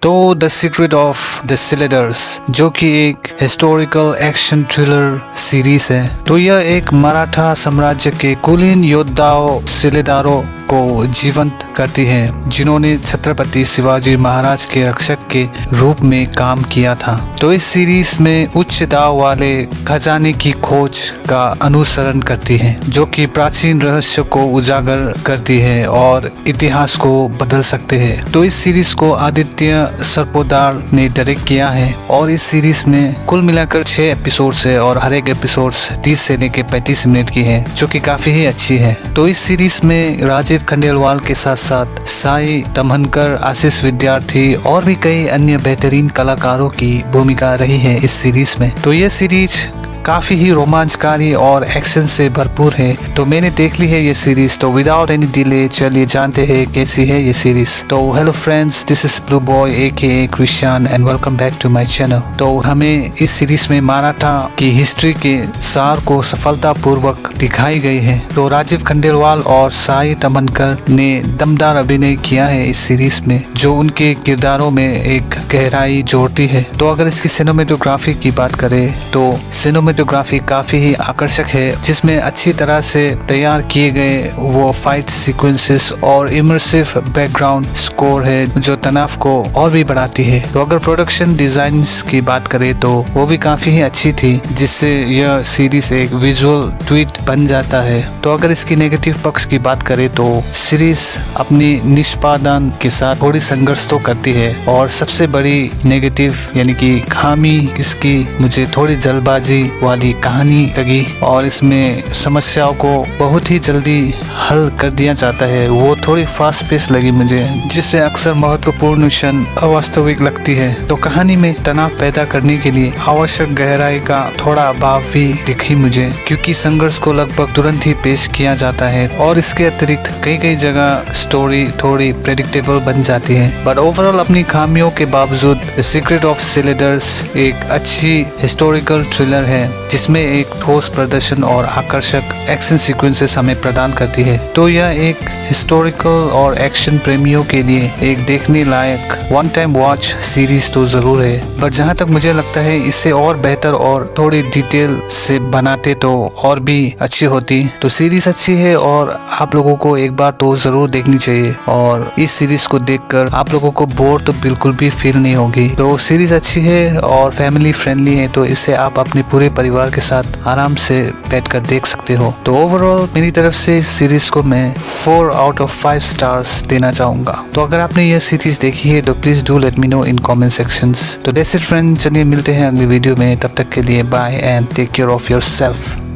तो the secret of the सिलेडर्स, जो कि एक हिस्टोरिकल एक्शन थ्रिलर सीरीज है। तो यह एक मराठा साम्राज्य के कुलीन योद्धाओं सिलेदारों को जीवंत करती है, जिन्होंने छत्रपति शिवाजी महाराज के रक्षक के रूप में काम किया था। तो इस सीरीज में उच्च दाव वाले खजाने की खोज का अनुसरण करती है, जो कि प्राचीन रहस्य को उजागर करती है और इतिहास को बदल सकते हैं। तो इस सीरीज को आदित्य सरपोदार ने डायरेक्ट किया है और इस सीरीज में कुल मिलाकर 6 एपिसोड्स है और हर एक एपिसोड्स 30 से लेकर 35 मिनट की है, जो कि काफी ही अच्छी है। तो इस सीरीज में राजीव खंडेलवाल के साथ साथ साई तमनकर, आशीष विद्यार्थी और भी कई अन्य बेहतरीन कलाकारों की भूमिका रही है इस सीरीज में। तो ये सीरीज काफी ही रोमांचकारी और एक्शन से भरपूर है। तो मैंने देख ली है ये सीरीज। तो विदाउट एनी डिले चलिए जानते हैं कैसी है ये सीरीज। तो hello friends, this is Blue Boy AKA Christian and welcome back to my channel. तो हमें इस सीरीज में मराठा की हिस्ट्री के सार को सफलता पूर्वक दिखाई गई है। तो राजीव खंडेलवाल और साई तमनकर ने दमदार अभिनय किया है इस सीरीज में, जो उनके किरदारों में एक गहराई जोड़ती है। तो अगर इसकी सिनेमेटोग्राफी की बात करें तो सिनेमेटोग्राफी काफी ही आकर्षक है, जिसमें अच्छी तरह से तैयार किए गए वो फाइट सीक्वेंसेस और इमर्सिव बैकग्राउंड स्कोर है, जो तनाव को और भी बढ़ाती है। तो अगर प्रोडक्शन डिजाइन की बात करें तो वो भी काफी ही अच्छी थी, जिससे यह सीरीज एक विजुअल ट्वीट बन जाता है। तो अगर इसकी नेगेटिव पक्ष की बात करें तो सीरीज अपनी निष्पादन के साथ थोड़ी संघर्ष तो करती है, और सबसे बड़ी नेगेटिव यानी कि खामी इसकी मुझे थोड़ी जल्दबाजी वाली कहानी लगी, और इसमें समस्याओं को बहुत ही जल्दी हल कर दिया जाता है। वो थोड़ी फास्ट पेस लगी मुझे, जिससे अक्सर महत्वपूर्ण क्षण अवास्तविक लगती है। तो कहानी में तनाव पैदा करने के लिए आवश्यक गहराई का थोड़ा अभाव भी दिखी मुझे, क्योंकि संघर्ष को लगभग तुरंत ही पेश किया जाता है, और इसके अतिरिक्त कई जगह स्टोरी थोड़ी प्रेडिक्टेबल बन जाती है। बट ओवरऑल अपनी खामियों के बावजूद द सीक्रेट ऑफ सिलेडर्स एक अच्छी हिस्टोरिकल थ्रिलर है, जिसमें एक ठोस प्रदर्शन और आकर्षक एक्शन सीक्वेंसेस हमें प्रदान करती है। तो यह एक हिस्टोरिकल और एक्शन प्रेमियों के लिए एक देखने लायक वन टाइम वॉच सीरीज तो जरूर है। बट जहां तक मुझे लगता है इसे और बेहतर और थोड़ी डिटेल से बनाते तो और भी अच्छी होती। तो सीरीज अच्छी है और आप लोगों को एक बार तो जरूर देखनी चाहिए, और इस सीरीज को देखकर आप लोगों को बोर तो बिल्कुल भी फील नहीं होगी। तो सीरीज अच्छी है और फैमिली फ्रेंडली है, तो इसे आप अपने पूरे परिवार के साथ आराम से बैठकर देख सकते हो। तो ओवरऑल मेरी तरफ से इस सीरीज को मैं 4 आउट ऑफ 5 स्टार्स देना चाहूंगा। तो अगर आपने यह सीरीज देखी है तो please do let me know in comment sections. तो दैट्स इट फ्रेंड, चलिए मिलते हैं अगली वीडियो में। तब तक के लिए bye and take care of yourself.